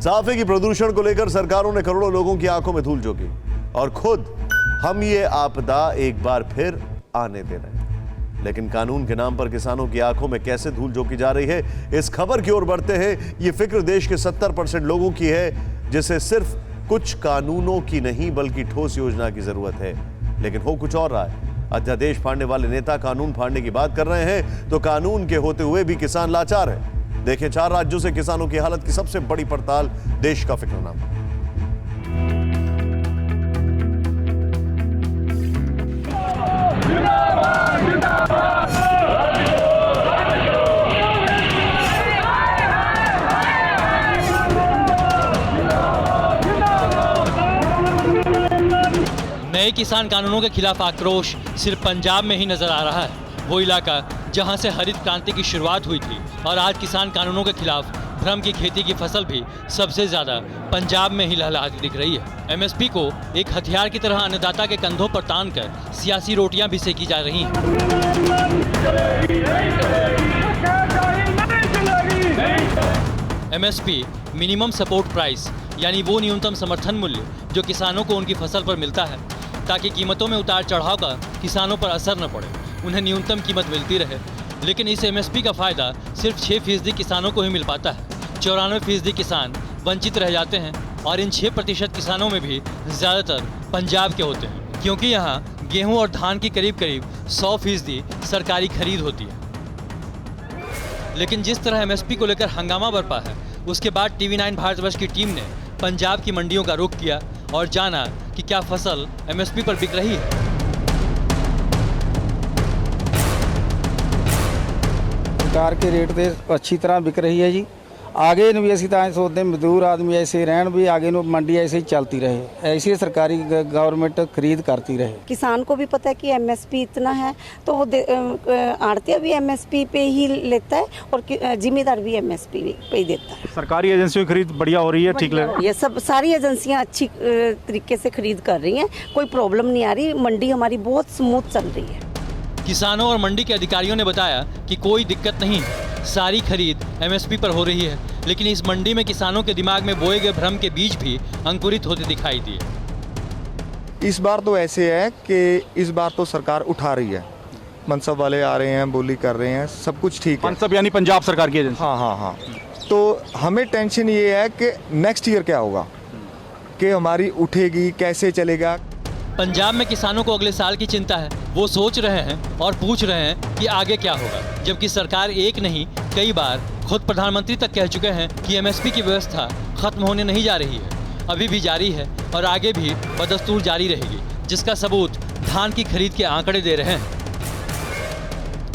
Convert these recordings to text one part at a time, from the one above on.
साफ है कि प्रदूषण को लेकर सरकारों ने करोड़ों लोगों की आंखों में धूल झोंकी और खुद हम ये आपदा एक बार फिर आने दे रहे हैं। लेकिन कानून के नाम पर किसानों की आंखों में कैसे धूल झोंकी जा रही है, इस खबर की ओर बढ़ते हैं। ये फिक्र देश के 70% लोगों की है, जिसे सिर्फ कुछ कानूनों की नहीं बल्कि ठोस योजना की जरूरत है। लेकिन हो कुछ और रहा है। अध्यादेश फाड़ने वाले नेता कानून फाड़ने की बात कर रहे हैं तो कानून के होते हुए भी किसान लाचार है। देखें 4 राज्यों से किसानों की हालत की सबसे बड़ी पड़ताल, देश का फिक्रनामा। नए किसान कानूनों के खिलाफ आक्रोश सिर्फ पंजाब में ही नजर आ रहा है। वो इलाका जहां से हरित क्रांति की शुरुआत हुई थी और आज किसान कानूनों के खिलाफ भ्रम की खेती की फसल भी सबसे ज्यादा पंजाब में ही लहलहाती दिख रही है। एमएसपी को एक हथियार की तरह अन्नदाता के कंधों पर तानकर सियासी रोटियां भी सेकी जा रही हैं। एमएसपी मिनिमम सपोर्ट प्राइस यानी वो न्यूनतम समर्थन मूल्य जो किसानों को उनकी फसल पर मिलता है, ताकि कीमतों में उतार चढ़ाव का किसानों पर असर न पड़े, उन्हें न्यूनतम कीमत मिलती रहे। लेकिन इस एमएसपी का फायदा सिर्फ 6% किसानों को ही मिल पाता है। 94% किसान वंचित रह जाते हैं और इन 6% किसानों में भी ज़्यादातर पंजाब के होते हैं, क्योंकि यहाँ गेहूं और धान की करीब 100% सरकारी खरीद होती है। लेकिन जिस तरह एमएसपी को लेकर हंगामा बरपा है, उसके बाद TV9 भारतवर्ष की टीम ने पंजाब की मंडियों का रुख किया और जाना कि क्या फसल एमएसपी पर बिक रही है। सरकार के रेट पे अच्छी तरह बिक रही है जी। आगे भी ਅਸੀਂ ਤਾਂ सोचते मजदूर आदमी ऐसे रहन भी आगे मंडी ऐसे ही चलती रहे, ऐसी सरकारी गवर्नमेंट खरीद करती रहे। किसान को भी पता है कि एमएसपी इतना है तो वो आड़तिया भी एमएसपी पे ही लेता है और जिम्मेदार भी एमएसपी पे ही देता है। सरकारी एजेंसियों की खरीद बढ़िया हो रही है, ठीक लग रहा है। ये सब सारी एजेंसियां अच्छी तरीके से खरीद कर रही हैं, कोई प्रॉब्लम नहीं आ रही। मंडी हमारी बहुत स्मूथ चल रही है। किसानों और मंडी के अधिकारियों ने बताया कि कोई दिक्कत नहीं है, सारी खरीद एमएसपी पर हो रही है। लेकिन इस मंडी में किसानों के दिमाग में बोए गए भ्रम के बीज भी अंकुरित होते दिखाई दिए। इस बार तो ऐसे है कि इस बार तो सरकार उठा रही है, मनसब वाले आ रहे हैं, बोली कर रहे हैं, सब कुछ ठीक है। मनसब यानी पंजाब सरकार की एजेंसी। हाँ। तो हमें टेंशन ये है कि नेक्स्ट ईयर क्या होगा, कि हमारी उठेगी, कैसे चलेगा। पंजाब में किसानों को अगले साल की चिंता है। वो सोच रहे हैं और पूछ रहे हैं कि आगे क्या होगा, जबकि सरकार एक नहीं कई बार खुद प्रधानमंत्री तक कह चुके हैं कि एमएसपी की व्यवस्था खत्म होने नहीं जा रही है, अभी भी जारी है और आगे भी बदस्तूर जारी रहेगी, जिसका सबूत धान की खरीद के आंकड़े दे रहे हैं।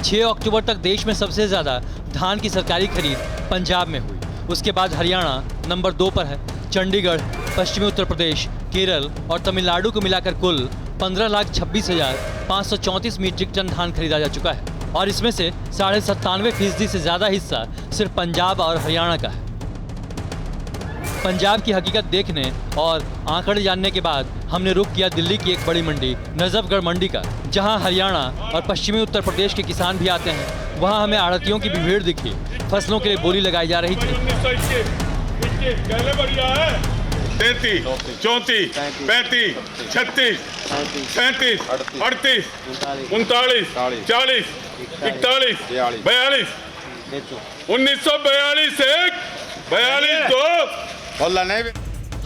6 अक्टूबर तक देश में सबसे ज़्यादा धान की सरकारी खरीद पंजाब में हुई। उसके बाद हरियाणा नंबर 2 पर है। चंडीगढ़, पश्चिमी उत्तर प्रदेश, केरल और तमिलनाडु को मिलाकर कुल 15,26,534 मीट्रिक टन धान खरीदा जा चुका है और इसमें से 97.5% से ज़्यादा हिस्सा सिर्फ पंजाब और हरियाणा का है। पंजाब की हकीकत देखने और आंकड़े जानने के बाद हमने रुख किया दिल्ली की एक बड़ी मंडी नजफगढ़ मंडी का, जहां हरियाणा और पश्चिमी उत्तर प्रदेश के किसान भी आते हैं। वहां हमें आढ़तियों की भी भीड़ दिखी। फसलों के लिए बोली लगाई जा रही थी। 33, 34, 35, 36, 37, 38, 39, 40, 41, 42, 1942 1, 42 2।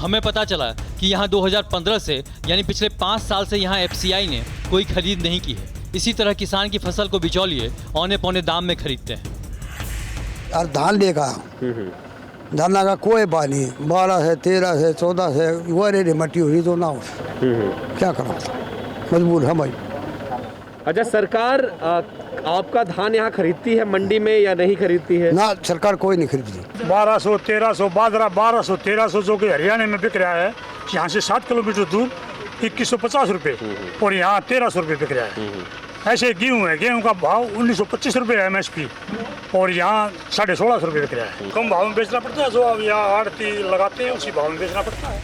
हमें पता चला कि यहाँ 2015 से यानी पिछले 5 साल से यहाँ एफसीआई ने कोई खरीद नहीं की है। इसी तरह किसान की फसल को बिचौलिए औने पौने दाम में खरीदते हैं। और धान लेगा धाना का कोई भाव नहीं, 12 से 13 से 14 से वो रेडी मट्टी हुई तो ना हो, क्या करो, मजबूर हम भाई। अच्छा, सरकार आपका धान यहाँ खरीदती है मंडी में या नहीं खरीदती है? ना, सरकार कोई नहीं खरीदती। 1200, 1300 बाजरा 1200, 1300 जो कि हरियाणा में बिक रहा है, यहाँ से 7 किलोमीटर दूर 2150 रुपये और यहाँ 1300 रुपये बिक रहा है। ऐसे गेहूँ है, गेहूँ का भाव 1925 रुपये है एमएसपी और यहाँ 1650 रुपये बिक रहा है। कम भाव में बेचना पड़ता है, जो अब यहाँ आड़ती लगाते हैं उसी भाव में बेचना पड़ता है।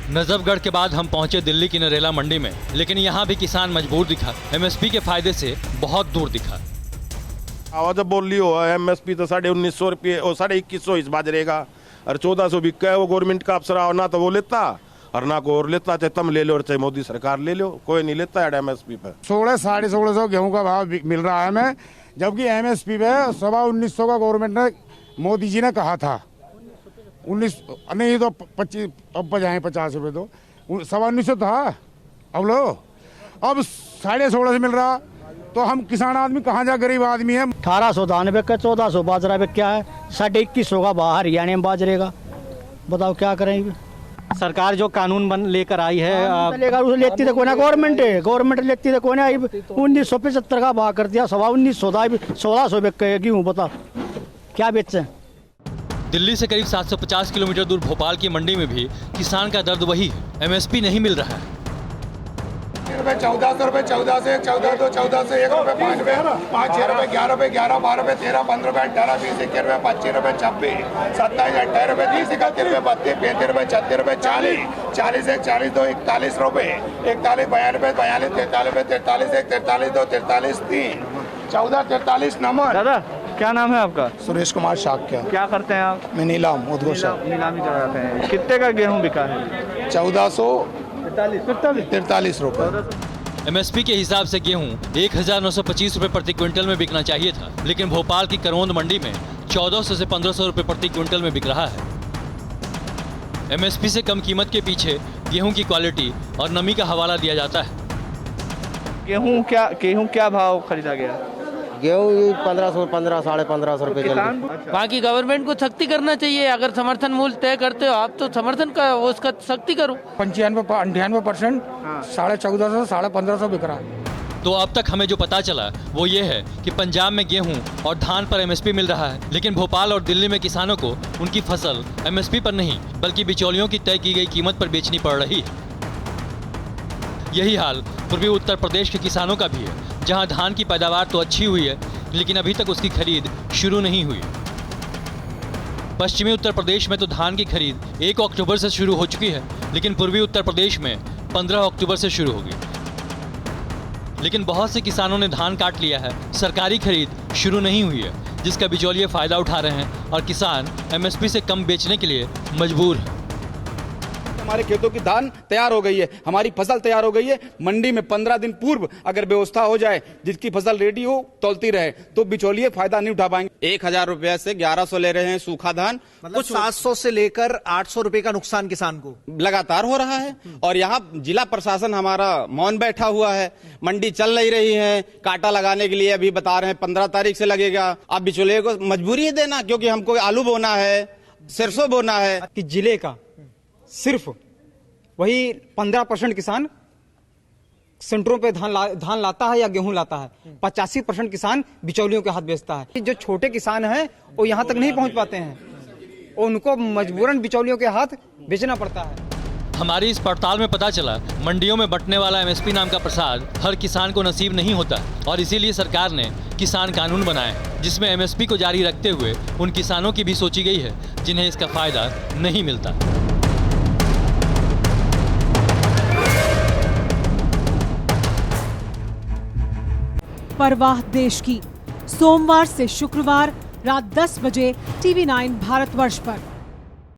नजफगढ़ के बाद हम पहुंचे दिल्ली की नरेला मंडी में, लेकिन यहाँ भी किसान मजबूर दिखा। एमएसपी के फायदे से बहुत दूर दिखा। आवाज बोली हो एमएसपी तो 1950 रुपये और 2150 इस बाजरे का और 1400 बिक है वो गवर्नमेंट का अफसर और ना तो वो लेता और ना को और लेता, चाहे तुम ले लो और चाहे मोदी सरकार ले लो, कोई नहीं लेता है MSP पर। 1600-1650 गेहूं का भाव मिल रहा है हमें, जबकि MSP पे 1900 का गवर्नमेंट ने, मोदी जी ने कहा था 19 नहीं तो 25 अब बजाएं 50 रुपये तो 1950 था। अब लो अब 1650 मिल रहा, तो हम किसान आदमी कहाँ जा, गरीब आदमी है। 1800 धान बिक का, 1400 बाजरा बिक क्या है, 2150 का बाहर हरियाणा में बाजरे का। बताओ क्या करेंगे। सरकार जो कानून लेकर आई है लेकर उसे लेती तो कोई ना, गवर्नमेंट लेती तो कोई ना। 1975 का भाव कर दिया, 1900 बिक के गेहूँ। बताओ क्या बेचे। दिल्ली से करीब 750 किलोमीटर दूर भोपाल की मंडी में भी किसान का दर्द वही है, MSP नहीं मिल रहा है। 1400 रुपये, 14 से 14 तो 14 से 1 रुपये 5 रुपये 5 6 रुपये 11 रुपये 11 12 रुपये 13 15 रुपये 18 20 21 रुपये 25 रुपये 26 27 28 रुपये 30 31 रुपये 32 35 रुपये 36 रुपये 40 40 1 40 2 41 रुपये 41 42 रुपये 42 43 रुपये 43 1 43 2 43 3 14 43 नंबर। दादा क्या नाम है आपका? सुरेश कुमार शाक्य। क्या करते हैं आप? मैं नीलाम उद्घोषक। नीलामी कराते हैं। कितने का गेहूँ बिका है? 1443 रुपये। MSP के हिसाब से गेहूं 1925 रुपए प्रति क्विंटल में बिकना चाहिए था, लेकिन भोपाल की करौंद मंडी में 1400 से 1500 रुपए प्रति क्विंटल में बिक रहा है। MSP से कम कीमत के पीछे गेहूं की क्वालिटी और नमी का हवाला दिया जाता है। गेहूं क्या भाव खरीदा गया? गेहूँ 1500 1500 रुपये। बाकी गवर्नमेंट को सख्ती करना चाहिए। अगर समर्थन मूल्य तय करते हो आप तो समर्थन का उसका सख्ती करो। 95% 1450 1550 बिक रहा है। तो अब तक हमें जो पता चला वो ये है कि पंजाब में गेहूं और धान पर MSP मिल रहा है, लेकिन भोपाल और दिल्ली में किसानों को उनकी फसल MSP पर नहीं बल्कि बिचौलियों की तय की गई कीमत पर बेचनी पड़ रही है। यही हाल पूर्वी उत्तर प्रदेश के किसानों का भी है, जहां धान की पैदावार तो अच्छी हुई है लेकिन अभी तक उसकी खरीद शुरू नहीं हुई। पश्चिमी उत्तर प्रदेश में तो धान की खरीद 1 अक्टूबर से शुरू हो चुकी है, लेकिन पूर्वी उत्तर प्रदेश में 15 अक्टूबर से शुरू होगी। लेकिन बहुत से किसानों ने धान काट लिया है, सरकारी खरीद शुरू नहीं हुई है, जिसका बिचौलिए फायदा उठा रहे हैं और किसान MSP से कम बेचने के लिए मजबूर है। हमारे खेतों की धान तैयार हो गई है, हमारी फसल तैयार हो गई है। मंडी में 15 दिन पूर्व अगर व्यवस्था हो जाए, जिसकी फसल रेडी हो, तौलती रहे, तो बिचौलिए फायदा नहीं उठा पाएंगे। 1000 रुपए से 1100 ले रहे हैं सूखा धान, कुछ 700 से लेकर 800 रुपए का नुकसान किसान को लगातार हो रहा है। और यहाँ जिला प्रशासन हमारा मौन बैठा हुआ है, मंडी चल नहीं रही है। कांटा लगाने के लिए अभी बता रहे हैं 15 तारीख से लगेगा। अब बिचौलिए को मजबूरी है देना, क्योंकि हमको आलू बोना है, सरसों बोना है। कि जिले का सिर्फ वही 15% किसान सेंटरों पे धान लाता है या गेहूं लाता है, 85% किसान बिचौलियों के हाथ बेचता है। जो छोटे किसान हैं वो यहाँ तक नहीं पहुँच पाते हैं, उनको मजबूरन बिचौलियों के हाथ बेचना पड़ता है। हमारी इस पड़ताल में पता चला मंडियों में बंटने वाला MSP नाम का प्रसाद हर किसान को नसीब नहीं होता, और इसीलिए सरकार ने किसान कानून बनाए जिसमें MSP को जारी रखते हुए उन किसानों की भी सोची गई है जिन्हें इसका फायदा नहीं मिलता। परवाह देश की, सोमवार से शुक्रवार रात 10 बजे TV9 भारतवर्ष पर।